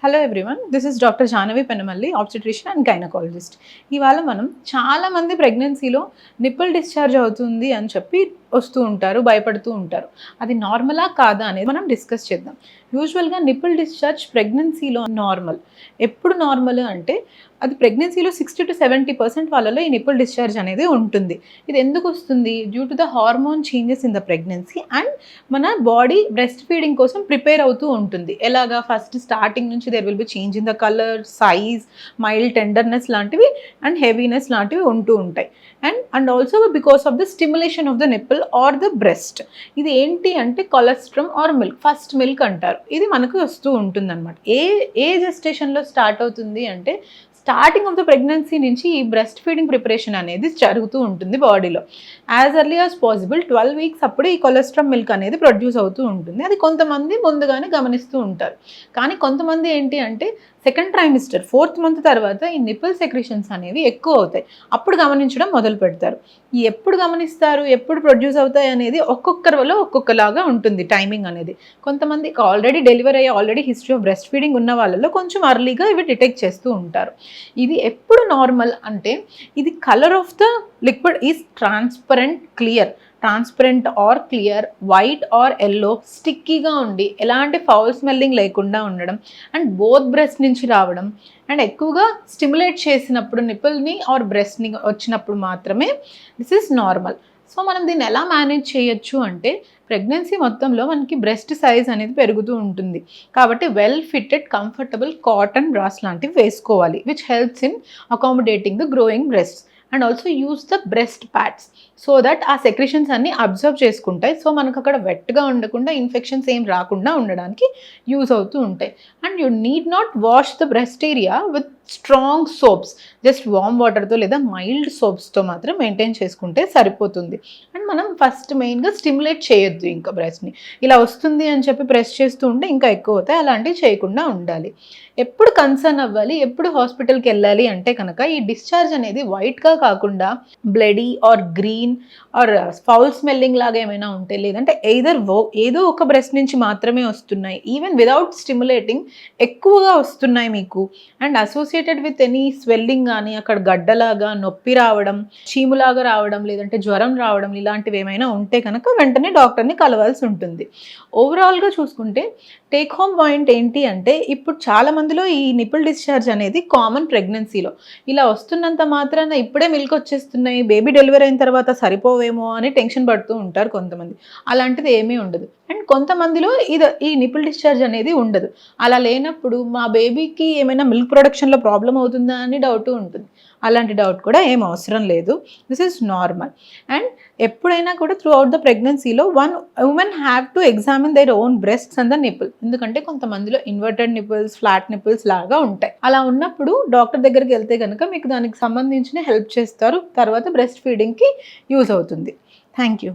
Hello everyone, this is doctor Jahnavi Penamalli, obstetrician and gynaecologist. ఇవాళ మనం చాలామంది ప్రెగ్నెన్సీలో నిప్పుల్ డిశ్చార్జ్ అవుతుంది అని చెప్పి వస్తూ ఉంటారు, భయపడుతూ ఉంటారు. అది నార్మలా కాదా అనేది మనం డిస్కస్ చేద్దాం. యూజువల్గా నిప్పుల్ డిశ్చార్జ్ ప్రెగ్నెన్సీలో నార్మల్. ఎప్పుడు నార్మల్ అంటే అది ప్రెగ్నెన్సీలో 60-70% వాళ్ళలో ఈ నిప్పుల్ డిశ్చార్జ్ అనేది ఉంటుంది. ఇది ఎందుకు వస్తుంది? Due to the hormone changes in the pregnancy and మన బాడీ బ్రెస్ట్ ఫీడింగ్ కోసం ప్రిపేర్ అవుతూ ఉంటుంది. ఎలాగా? ఫస్ట్ స్టార్టింగ్ నుంచి there will be change in the colour, size, mild tenderness లాంటివి అండ్ హెవీనెస్ లాంటివి ఉంటూ ఉంటాయి. And also because of the stimulation of the nipple or the breast. ఇది ఏంటి అంటే colostrum or milk, first milk అంటారు. ఇది మనకు వస్తూ ఉంటుంది అనమాట. ఏ జెస్టేషన్లో స్టార్ట్ అవుతుంది అంటే స్టార్టింగ్ ఆఫ్ ద ప్రెగ్నెన్సీ నుంచి ఈ బ్రెస్ట్ ఫీడింగ్ ప్రిపరేషన్ అనేది జరుగుతూ ఉంటుంది బాడీలో. As early as possible 12 weeks అప్పుడు ఈ కొలెస్ట్రాల్ మిల్క్ అనేది ప్రొడ్యూస్ అవుతూ ఉంటుంది. అది కొంతమంది ముందుగానే గమనిస్తూ ఉంటారు. కానీ కొంతమంది ఏంటి అంటే సెకండ్ ట్రైమిస్టర్ 4th మంత్ తర్వాత ఈ నిపుల్ సెక్రిషన్స్ అనేవి ఎక్కువ అవుతాయి. అప్పుడు గమనించడం మొదలు పెడతారు. ఎప్పుడు గమనిస్తారు, ఎప్పుడు ప్రొడ్యూస్ అవుతాయి అనేది ఒక్కొక్కరి వల్ల ఒక్కొక్కలాగా ఉంటుంది టైమింగ్ అనేది. కొంతమందికి ఆల్రెడీ డెలివరీ అయ్యి already history of breast feeding ఉన్న వాళ్ళలో కొంచెం అర్లీగా ఇవి డిటెక్ట్ చేస్తూ ఉంటారు. ఇది ఎప్పుడు నార్మల్ అంటే ఇది colour of the liquid is transparent or clear, white or yellow, స్టిక్కీగా ఉండి ఎలాంటి ఫౌల్ స్మెల్లింగ్ లేకుండా ఉండడం అండ్ బోత్ బ్రెస్ట్ నుంచి రావడం అండ్ ఎక్కువగా స్టిమ్యులేట్ చేసినప్పుడు నిపుల్ని ఆర్ బ్రెస్ట్ని వచ్చినప్పుడు మాత్రమే దిస్ ఈజ్ నార్మల్. సో మనం దీన్ని ఎలా మేనేజ్ చేయొచ్చు అంటే ప్రెగ్నెన్సీ మొత్తంలో మనకి బ్రెస్ట్ సైజ్ అనేది పెరుగుతూ ఉంటుంది. కాబట్టి well fitted comfortable cotton bras లాంటివి వేసుకోవాలి, which helps in accommodating the growing breast. And also use the breast pads so that ఆ సెక్రిషన్స్ అన్నీ అబ్జర్వ్ చేసుకుంటాయి. సో మనకు అక్కడ వెట్గా ఉండకుండా ఇన్ఫెక్షన్స్ ఏం రాకుండా ఉండడానికి యూజ్ అవుతూ ఉంటాయి. And you need not wash the breast area with strong soaps, just warm వాటర్తో లేదా మైల్డ్ సోప్స్తో మాత్రం మెయింటైన్ చేసుకుంటే సరిపోతుంది. అండ్ మనం ఫస్ట్ మెయిన్గా స్టిమ్యులేట్ చేయొద్దు ఇంకా బ్రెస్ట్ని. ఇలా వస్తుంది అని చెప్పి ప్రెస్ చేస్తూ ఉంటే ఇంకా ఎక్కువ అవుతాయి. అలాంటివి చేయకుండా ఉండాలి. ఎప్పుడు కన్సర్న్ అవ్వాలి, ఎప్పుడు హాస్పిటల్కి వెళ్ళాలి అంటే కనుక ఈ డిశ్చార్జ్ అనేది వైట్గా కాకుండా bloody or green or foul smelling లాగా ఏమైనా ఉంటే, లేదంటే ఏదో ఒక బ్రెస్ట్ నుంచి మాత్రమే వస్తున్నాయి, ఈవెన్ విదౌట్ స్టిమ్యులేటింగ్ ఎక్కువగా వస్తున్నాయి మీకు and associated with any swelling కానీ అక్కడ గడ్డలాగా నొప్పి రావడం, చీములాగా రావడం, లేదంటే జ్వరం రావడం, ఇలాంటివి ఏమైనా ఉంటే కనుక వెంటనే డాక్టర్ని కలవాల్సి ఉంటుంది. ఓవరాల్గా చూసుకుంటే టేక్ హోమ్ పాయింట్ ఏంటి అంటే ఇప్పుడు చాలా మందిలో ఈ నిపుల్ డిశ్చార్జ్ అనేది కామన్ ప్రెగ్నెన్సీలో. ఇలా వస్తున్నంత మాత్రాన ఇప్పుడే మిల్క్ వచ్చేస్తున్నాయి, బేబీ డెలివరీ అయిన తర్వాత సరిపోవేమో అని టెన్షన్ పడుతూ ఉంటారు కొంతమంది. అలాంటిది ఏమీ ఉండదు. అండ్ కొంతమందిలో ఈ నిపుల్ డిశ్చార్జ్ అనేది ఉండదు. అలా లేనప్పుడు మా బేబీకి ఏమైనా మిల్క్ ప్రొడక్షన్లో ప్రాబ్లం అవుతుందా అని డౌట్ ఉంటుంది. అలాంటి డౌట్ కూడా ఏం అవసరం లేదు. This is normal. అండ్ ఎప్పుడైనా కూడా త్రూ అవుట్ ద ప్రెగ్నెన్సీలో one women have to examine their own breasts and the nipple. ఎందుకంటే కొంతమందిలో ఇన్వర్టెడ్ నిపుల్స్, ఫ్లాట్ నిపుల్స్ లాగా ఉంటాయి. అలా ఉన్నప్పుడు డాక్టర్ దగ్గరికి వెళ్తే కనుక మీకు దానికి సంబంధించిన హెల్ప్ చేస్తారు. తర్వాత బ్రెస్ట్ ఫీడింగ్కి యూజ్ అవుతుంది. Thank you.